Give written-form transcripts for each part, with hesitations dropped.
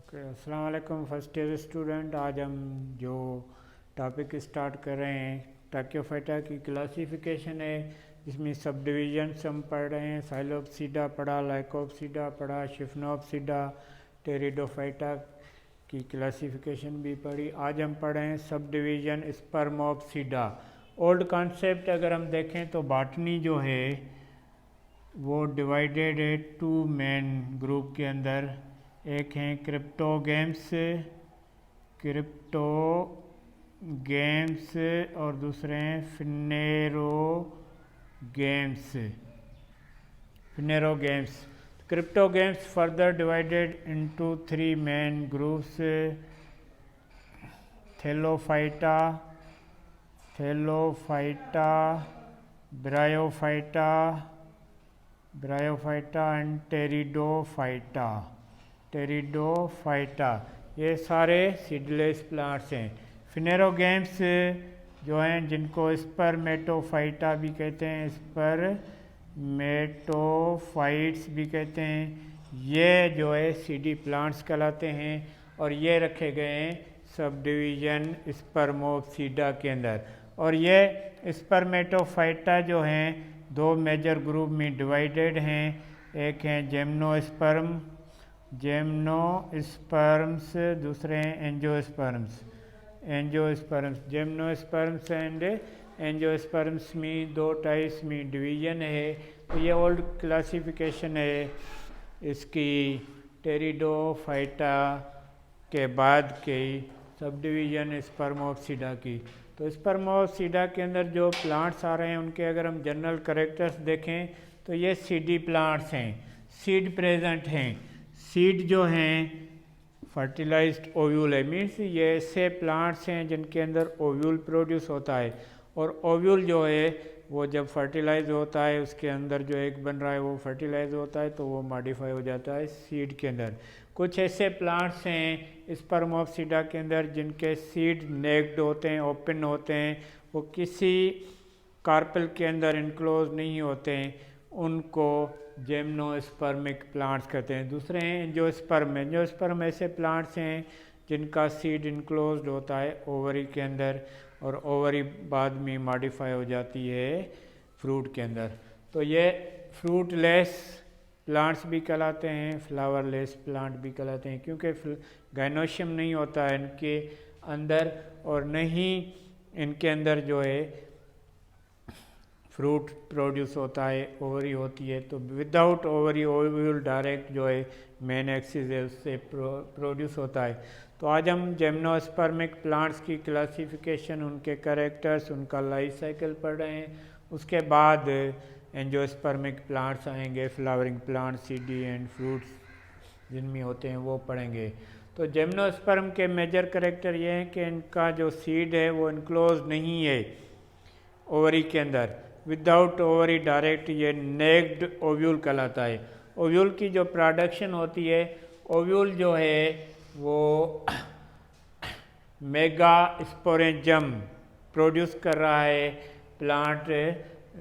अस्सलाम वालेकुम first year student. आज हम जो टॉपिक स्टार्ट कर रहे हैं टैक्योफाइटा की क्लासिफिकेशन है, जिसमें सब डिविजन्स हम पढ़ रहे हैं। साइलोप्सीडा पढ़ा, लाइकोप्सीडा पढ़ा, शिफ्नोप्सीडा, टेरिडोफाइटा की क्लासिफिकेशन भी पढ़ी। आज हम पढ़ रहे हैं सब डिवीज़न स्पर्मोप्सीडा। ओल्ड कॉन्सेप्ट अगर हम देखें तो बॉटनी जो है वो डिवाइडेड है टू मेन ग्रुप के अंदर। एक हैं क्रिप्टोगेम्स और दूसरे हैं phanerogams. Cryptogams further divided into three main groups: Thallophyta, bryophyta and pteridophyta. ये सारे सीडलेस प्लांट्स हैं। फिनेरोगेम्स जो हैं, जिनको स्पर्मेटोफाइटा भी कहते हैं, स्पर्मेटोफाइट्स भी कहते हैं, ये जो है सीडी प्लांट्स कहलाते हैं और ये रखे गए हैं सब डिवीज़न स्पर्मोप्सीडा के अंदर। और ये स्पर्मेटोफाइटा जो हैं दो मेजर ग्रुप में डिवाइडेड हैं। एक हैं जेमनोस्पर्म्स, दूसरे हैं एंजियोस्पर्म्स। जेमनोस्पर्म्स एंड एंजियोस्पर्म्स में दो टाइप्स में डिवीज़न है। तो ये ओल्ड क्लासिफिकेशन है इसकी टेरिडोफाइटा के बाद के सब डिवीज़न स्पर्मोप्सीडा की। तो स्पर्मोप्सीडा के अंदर जो प्लांट्स आ रहे हैं उनके अगर हम जनरल कैरेक्टर्स देखें तो ये सीडी प्लांट्स हैं, सीड प्रेजेंट हैं। सीड जो हैं फर्टिलाइज्ड ओव्यूल है, मीन्स ये ऐसे प्लांट्स हैं जिनके अंदर ओव्यूल प्रोड्यूस होता है और ओव्यूल जो है वो जब फर्टिलाइज होता है उसके अंदर जो एग बन रहा है वो फर्टिलाइज होता है तो वो मॉडिफाई हो जाता है सीड के अंदर। कुछ ऐसे प्लांट्स हैं स्पर्मोप्सीडा के अंदर जिनके सीड नेक्ड होते हैं, ओपन होते हैं, वो किसी कार्पेल के अंदर इनक्लोज नहीं होते हैं, उनको जेमनोस्पर्मिक प्लांट्स कहते हैं। दूसरे हैं एंजियोस्पर्म ऐसे प्लांट्स हैं जिनका सीड इनक्लोज्ड होता है ओवरी के अंदर और ओवरी बाद में मॉडिफाई हो जाती है फ्रूट के अंदर। तो ये फ्रूटलेस प्लांट्स भी कहलाते हैं, फ्लावरलेस प्लांट भी कहलाते हैं, क्योंकि गाइनोशियम नहीं होता है इनके अंदर और नहीं इनके अंदर जो है फ्रूट प्रोड्यूस होता है, ओवरी होती है। तो विदाउट ओवरी ओव्यूल डायरेक्ट जो है मेन एक्सिस है उससे प्रोड्यूस होता है। तो आज हम जेमनोस्पर्मिक प्लांट्स की क्लासिफिकेशन, उनके कैरेक्टर्स, उनका लाइफ साइकिल पढ़ रहे हैं। उसके बाद एंजियोस्पर्मिक प्लांट्स आएंगे, flowering plants, CD and fruits जिनमें होते हैं वो पढ़ेंगे। तो जेमनोस्पर्म के मेजर कैरेक्टर ये हैं कि इनका जो सीड है वो इनक्लोज नहीं है ओवरी के अंदर, विदाउट ओवरी डायरेक्ट ये नेक्ड ओव्यूल कहलाता है। ओव्यूल की जो प्रोडक्शन होती है, ओव्यूल जो है वो मेगा स्पोरेंजम प्रोड्यूस कर रहा है प्लांट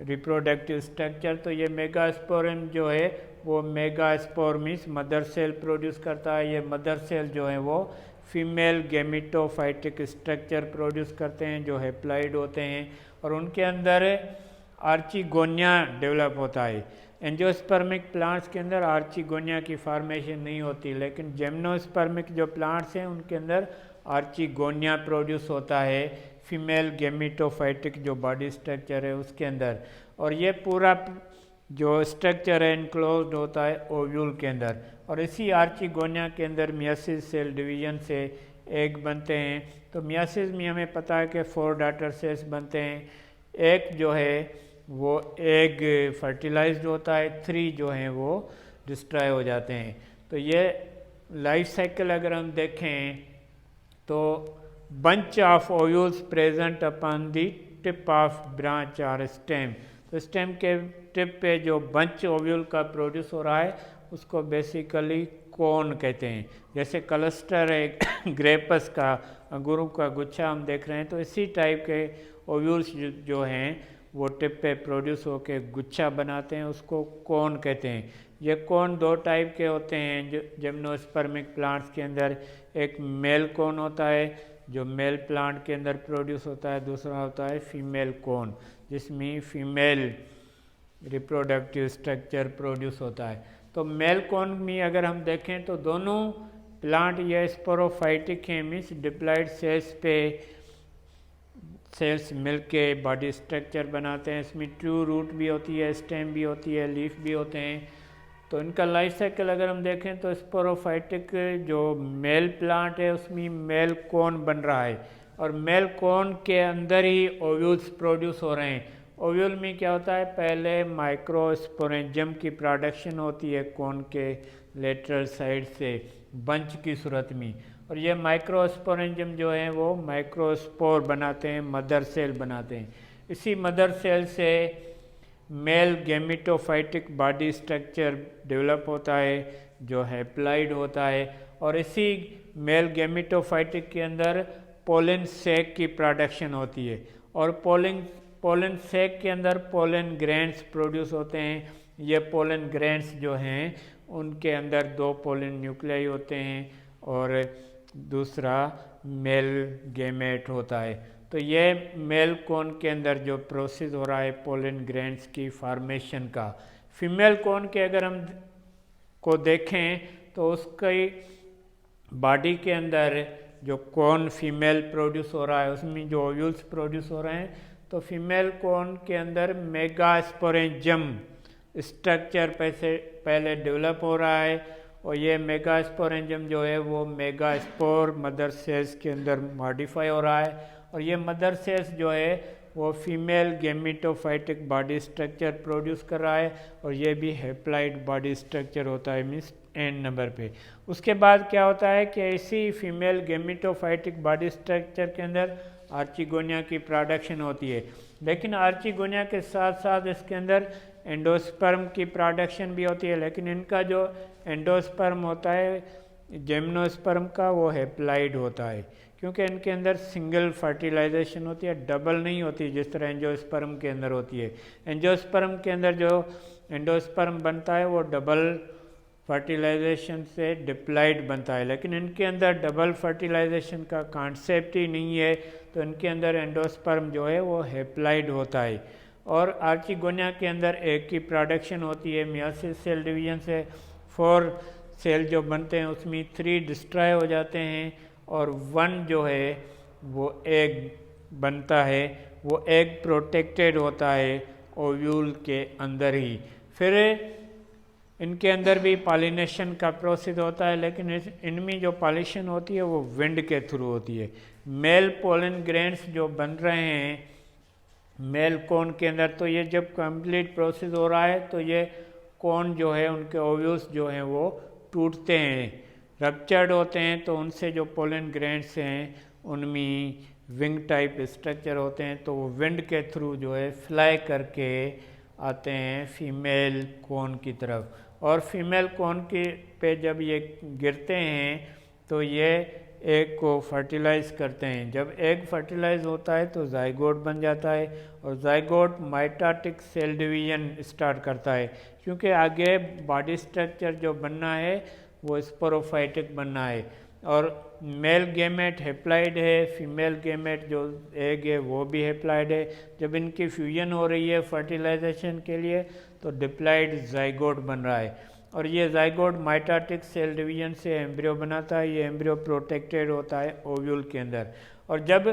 रिप्रोडक्टिव स्ट्रक्चर। तो ये मेगा स्पोरम जो है वो mega spore means mother cell produce करता है। ये मदर सेल जो है वो फीमेल गेमिटोफाइटिक स्ट्रक्चर प्रोड्यूस करते हैं जो हैप्लॉइड होते हैं और उनके अंदर आर्चिगोनिया डेवलप होता है। एंजियोस्पर्मिक प्लांट्स के अंदर आर्चिगोनिया की फॉर्मेशन नहीं होती, लेकिन जेमनोस्पर्मिक जो प्लांट्स हैं उनके अंदर आर्चिगोनिया प्रोड्यूस होता है फीमेल गेमिटोफाइटिक जो बॉडी स्ट्रक्चर है उसके अंदर। और ये पूरा जो स्ट्रक्चर है इनक्लोज्ड होता है ओव्यूल के अंदर और इसी आर्चिगोनिया के अंदर मियासिस सेल डिवीजन से एग बनते हैं। तो मियासिस में हमें पता है कि 4 डॉटर सेल्स बनते हैं। एक जो है वो एग फर्टिलाइज्ड होता है, 3 जो हैं वो डिस्ट्रॉय हो जाते हैं। तो ये लाइफ साइकिल अगर हम देखें तो bunch of ovules present upon the tip of branch और स्टेम। तो स्टेम के टिप पे जो बंच ओव्यूल का प्रोड्यूस हो रहा है उसको बेसिकली कोन कहते हैं। जैसे क्लस्टर है ग्रेपस का, अंगूरों का गुच्छा हम देख रहे हैं, तो इसी टाइप के ओव्यूल्स जो हैं वो टिप पे प्रोड्यूस होके गुच्छा बनाते हैं, उसको कोन कहते हैं। ये कोन दो टाइप के होते हैं जो जिम्नोस्पर्मिक प्लांट्स के अंदर। एक मेल कोन होता है जो मेल प्लांट के अंदर प्रोड्यूस होता है, दूसरा होता है फीमेल कोन जिसमें फीमेल रिप्रोडक्टिव स्ट्रक्चर प्रोड्यूस होता है। तो मेल कोन में अगर हम देखें तो दोनों प्लांट ये स्पोरोफाइटिक हैं, मीन्स डिप्लॉयड सेल्स पे सेल्स मिलके बॉडी स्ट्रक्चर बनाते हैं। इसमें ट्रू रूट भी होती है, स्टेम भी होती है, लीफ भी होते हैं। तो इनका लाइफ साइकिल अगर हम देखें तो स्पोरोफाइटिक जो मेल प्लांट है उसमें मेल कोन बन रहा है और मेल कोन के अंदर ही ओव्यूल्स प्रोड्यूस हो रहे हैं। ओव्यूल में क्या होता है, पहले माइक्रोस्पोरेंजियम की प्रोडक्शन होती है कोन के लेटरल साइड से बंच की सूरत में, और ये माइक्रोस्पोरेंजियम जो है वो माइक्रोस्पोर बनाते हैं, मदर सेल बनाते हैं। इसी मदर सेल से male gametophytic body structure develop होता है जो हैप्लॉइड होता है, और इसी मेल गैमेटोफाइटिक के अंदर पोलन सैक की प्रोडक्शन होती है, और पोलन सैक के अंदर पोलन ग्रैंड्स प्रोड्यूस होते हैं। ये पोलन ग्रैंड्स जो हैं उनके अंदर दो पोलन न्यूक्लियाई होते हैं और दूसरा मेल गैमेट होता है। तो ये मेल कोन के अंदर जो प्रोसेस हो रहा है पोलन ग्रैंड्स की फॉर्मेशन का। फीमेल कोन के अगर हम को देखें तो उसकी बॉडी के अंदर जो कोन फीमेल प्रोड्यूस हो रहा है उसमें जो ओव्यूल्स प्रोड्यूस हो रहे हैं, तो फीमेल कोन के अंदर मेगास्पोरेंजियम स्ट्रक्चर पहले डेवलप हो रहा है, और ये मेगास्पोरेंजियम जो है वो मेगास्पोर मदर सेल्स के अंदर मॉडिफाई हो रहा है, और ये मदर सेल्स जो है वो female gametophytic body structure produce कर रहा है, और ये भी हैप्लॉइड बॉडी स्ट्रक्चर होता है, मीन्स एंड नंबर पे। उसके बाद क्या होता है कि इसी फीमेल गैमेटोफाइटिक बॉडी स्ट्रक्चर के अंदर आर्चिगोनिया की प्रोडक्शन होती है, लेकिन आर्चिगोनिया के साथ साथ इसके अंदर एंडोस्पर्म की प्रोडक्शन भी होती है, लेकिन इनका जो एंडोस्पर्म होता है जिम्नोस्पर्म का वो हैप्लॉइड होता है, क्योंकि इनके अंदर सिंगल फर्टिलाइजेशन होती है, डबल नहीं होती जिस तरह एंजियोस्पर्म के अंदर होती है। एंजियोस्पर्म के अंदर जो एंडोस्पर्म बनता है वो डबल फर्टिलाइजेशन से डिप्लॉयड बनता है, लेकिन इनके अंदर डबल फर्टिलाइजेशन का कॉन्सेप्ट ही नहीं है, तो इनके अंदर एंडोस्पर्म जो है वो हैप्लॉइड होता है। और आर्चिगोनिया के अंदर एक की प्रोडक्शन होती है, मियोसिस सेल डिवीजन से 4 सेल जो बनते हैं उसमें 3 डिस्ट्रॉय हो जाते हैं और 1 जो है वो एग बनता है, वो एग प्रोटेक्टेड होता है ओव्यूल के अंदर ही। फिर इनके अंदर भी पॉलिनेशन का प्रोसेस होता है, लेकिन इनमें जो पॉलिनेशन होती है वो विंड के थ्रू होती है। मेल पोलन ग्रेन्स जो बन रहे हैं मेल कोन के अंदर, तो ये जब कंप्लीट प्रोसेस हो रहा है तो ये कोन जो है उनके ओव्यूल्स जो हैं वो टूटते हैं, रप्चर्ड होते हैं, तो उनसे जो पोलन ग्रेन्स हैं उनमें विंग टाइप स्ट्रक्चर होते हैं, तो वो विंड के थ्रू जो है फ्लाई करके आते हैं फीमेल कोन की तरफ, और फीमेल कोन के पे जब ये गिरते हैं तो ये एग को फर्टिलाइज करते हैं। जब एग फर्टिलाइज होता है तो जाइगोट बन जाता है, और zygote mitotic cell division start करता है, क्योंकि आगे बॉडी स्ट्रक्चर जो बनना है वो स्पोरोफाइटिक बनना है, और मेल गैमेट हैप्लॉइड है, फीमेल गैमेट जो एग है वो भी हैप्लॉइड है। जब इनकी फ्यूजन हो रही है फर्टिलाइजेशन के लिए तो डिप्लॉइड जाइगोट बन रहा है, और ये जाइगोट माइटोटिक सेल डिवीजन से एम्ब्रियो बनाता है। ये एम्ब्रियो प्रोटेक्टेड होता है ओव्यूल के अंदर, और जब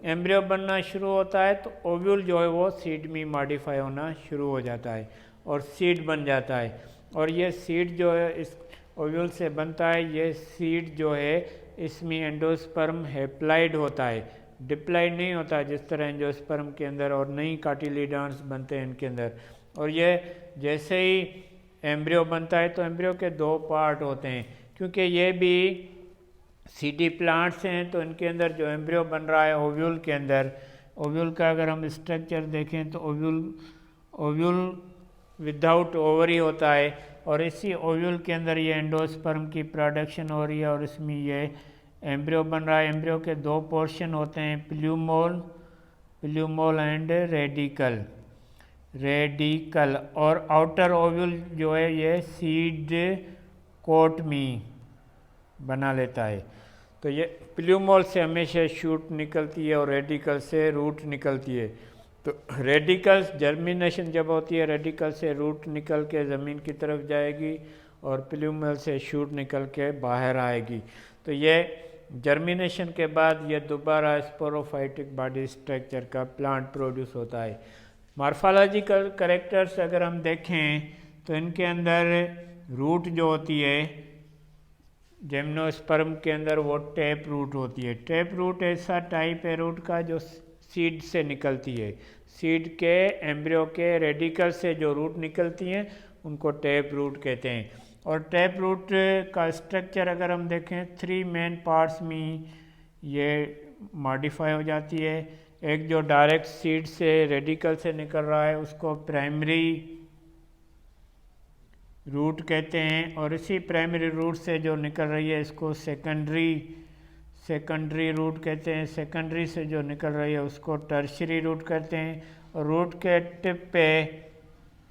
एम्ब्रियो बनना शुरू होता है तो ओव्यूल जो है वो सीड में मॉडिफाई होना शुरू हो जाता है और सीड बन जाता है, और ये सीड जो है इस ओव्यूल से बनता है। ये सीड जो है इसमें एंडोस्पर्म हैप्लॉइड होता है, डिप्लॉइड नहीं होता जिस तरह एंजियोस्पर्म के अंदर, और नई कार्टिलिडॉन्स बनते हैं इनके अंदर। और ये जैसे ही एम्ब्रियो बनता है तो एम्ब्रियो के 2 पार्ट होते हैं, क्योंकि ये भी सीडी प्लांट्स हैं, तो इनके अंदर जो एम्ब्रियो बन रहा है ओव्यूल के अंदर, ओव्यूल का अगर हम स्ट्रक्चर देखें तो ओव्यूल विदाउट ओवरी होता है, और इसी ओव्यूल के अंदर ये एंडोस्पर्म की प्रोडक्शन हो रही है, और इसमें ये एम्ब्रियो बन रहा है। एम्ब्रियो के 2 पोर्शन होते हैं, प्लूमोल एंड रेडिकल। रेडिकल, और आउटर ओव्यूल जो है ये सीड कोट में बना लेता है। तो ये प्लूमोल से हमेशा शूट निकलती है और रेडिकल से रूट निकलती है। तो रेडिकल्स जर्मिनेशन जब होती है, रेडिकल से रूट निकल के ज़मीन की तरफ जाएगी और प्लूमोल से शूट निकल के बाहर आएगी। तो ये जर्मिनेशन के बाद ये दोबारा स्पोरोफाइटिक बॉडी स्ट्रक्चर का प्लांट प्रोड्यूस होता है। मॉर्फोलॉजिकल कैरेक्टर्स अगर हम देखें तो इनके अंदर रूट जो होती है जिम्नोस्पर्म के अंदर वो टैप रूट होती है। टैप रूट ऐसा टाइप है रूट का जो सीड से निकलती है। सीड के एम्ब्रियो के रेडिकल से जो रूट निकलती हैं उनको टैप रूट कहते हैं। और टैप रूट का स्ट्रक्चर अगर हम देखें 3 मेन पार्ट्स में ये मॉडिफाई हो जाती है। एक जो डायरेक्ट सीड से रेडिकल से निकल रहा है उसको प्राइमरी रूट कहते हैं, और इसी प्राइमरी रूट से जो निकल रही है इसको सेकेंडरी रूट कहते हैं। सेकेंडरी से जो निकल रही है उसको टर्शियरी रूट कहते हैं। और रूट के टिप पे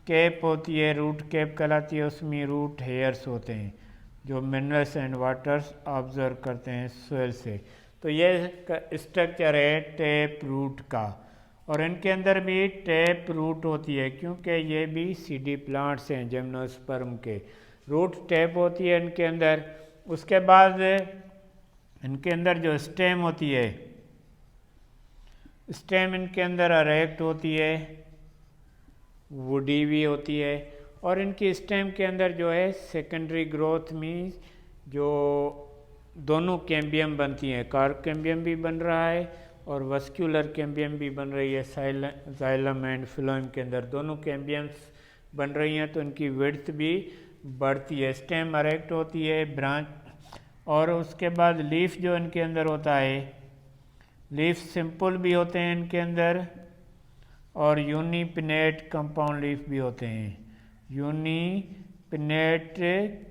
कैप होती है, रूट कैप कहलाती है, उसमें रूट हेयर्स होते हैं जो मिनरल्स एंड वाटर्स ऑब्जर्व करते हैं सोइल से। तो ये स्ट्रक्चर है टैप रूट का, और इनके अंदर भी टैप रूट होती है क्योंकि ये भी सीडी प्लांट्स हैं जिम्नोस्पर्म के। रूट टैप होती है इनके अंदर। उसके बाद इनके अंदर जो स्टेम होती है, स्टेम इनके अंदर अरेक्ट होती है, वुडी भी होती है। और इनकी स्टेम के अंदर जो है सेकेंडरी ग्रोथ में जो दोनों कैम्बियम बनती हैं, कार्प कैम्बियम भी बन रहा है और वस्क्यूलर कैम्बियम भी बन रही है। जाइलम एंड फिलोएम के अंदर दोनों कैम्बियम्स बन रही हैं, तो इनकी विड्थ भी बढ़ती है। स्टेम अरेक्ट होती है, ब्रांच, और उसके बाद लीफ जो इनके अंदर होता है, लीफ सिंपल भी होते हैं इनके अंदर, और यूनिपिनेट कंपाउंड लीफ भी होते हैं। यूनिपिनेट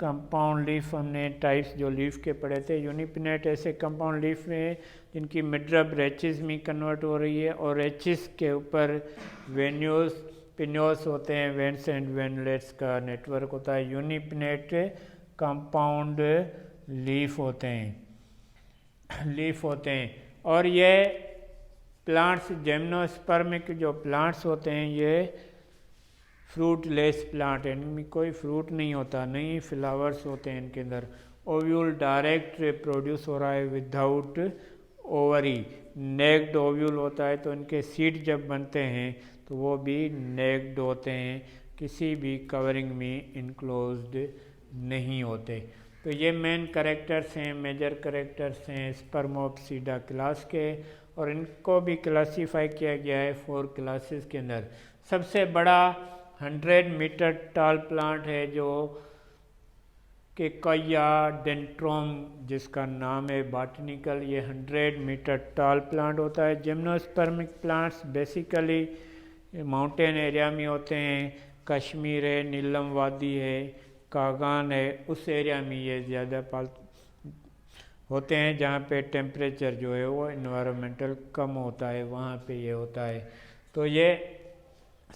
कंपाउंड लीफ हमने टाइप्स जो लीफ के पढ़े थे। यूनिपिनेट ऐसे कंपाउंड लीफ में जिनकी मिडरब रेचिस में कन्वर्ट हो रही है, और रेचिस के ऊपर वेन्यूस पिन्योस होते हैं, वेंट्स एंड वेनलेट्स का नेटवर्क होता है। यूनिपिनेट कंपाउंड लीफ होते हैं। और ये प्लांट्स जिम्नोस्पर्मिक जो प्लांट्स होते हैं ये फ्रूटलेस प्लांट है, इनमें कोई फ्रूट नहीं होता, नहीं फ्लावर्स होते हैं इनके अंदर। ओव्यूल डायरेक्ट प्रोड्यूस हो रहा है विदाउट ओवरी। नेक्ड ओव्यूल होता है, तो इनके सीड जब बनते हैं तो वो भी नेक्ड होते हैं, किसी भी कवरिंग में इनक्लोज्ड नहीं होते। तो ये मेन कैरेक्टर्स हैं, मेजर कैरेक्टर्स हैं स्पर्मोप्सिडा क्लास के, और इनको भी क्लासीफाई किया गया है 4 क्लासेस के अंदर। सबसे बड़ा 100 मीटर टॉल प्लांट है जो केकैया डेंट्रोम जिसका नाम है बॉटनिकल, ये 100 मीटर टॉल प्लांट होता है। जिम्नोस्पर्मिक प्लांट्स बेसिकली माउंटेन एरिया में होते हैं। कश्मीर है, नीलम वादी है, कागान है, उस एरिया में ये ज़्यादा होते हैं जहाँ पे टेम्परेचर जो है वो इन्वायरमेंटल कम होता है, वहाँ पे ये होता है। तो ये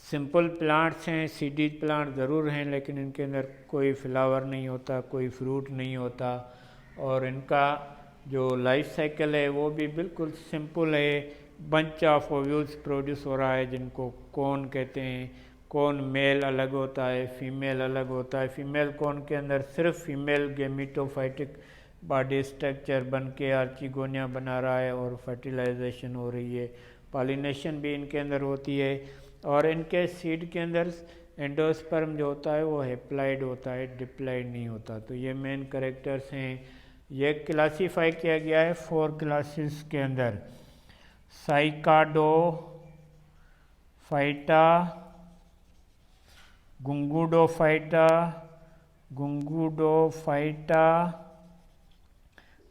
सिंपल प्लांट्स हैं, सीडी प्लांट ज़रूर हैं, लेकिन इनके अंदर कोई फ्लावर नहीं होता, कोई फ्रूट नहीं होता, और इनका जो लाइफ साइकिल है वो भी बिल्कुल सिंपल है। बंच ऑफ ओव्यूल्स प्रोड्यूस हो रहा है जिनको कोन कहते हैं। कोन मेल अलग होता है, फीमेल अलग होता है। फीमेल कोन के अंदर सिर्फ फीमेल गेमिटोफाइटिक बॉडी स्ट्रक्चर बन के आर्चिगोनिया बना रहा है और फर्टिलाइजेशन हो रही है। पॉलिनेशन भी इनके अंदर होती है, और इनके सीड के अंदर एंडोस्पर्म जो होता है वो हेप्लाइड होता है, डिप्लाइड नहीं होता। तो ये मेन कैरेक्टर्स हैं। ये क्लासीफाई किया गया है 4 क्लासेस के अंदर। साइकाडोफाइटा, गुंगुडोफाइटा,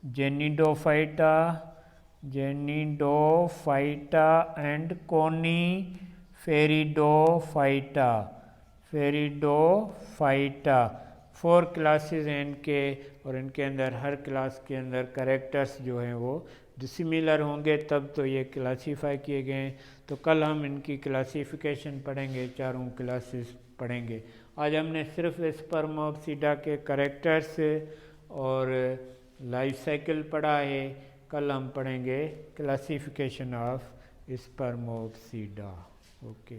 जेनिडोफाइटा एंड फेरिडोफाइटा। 4 क्लासेस हैं इनके, और इनके अंदर हर क्लास के अंदर कैरेक्टर्स जो हैं वो डिसिमिलर होंगे, तब तो ये क्लासीफाई किए गए हैं। तो कल हम इनकी क्लासिफिकेशन पढ़ेंगे, चारों क्लासेस पढ़ेंगे। आज हमने सिर्फ स्पर्मोप्सिडा के कैरेक्टर्स और लाइफ साइकिल पढ़ा है। कल हम पढ़ेंगे क्लासिफिकेशन ऑफ स्पर्मोप्सिडा। ओके।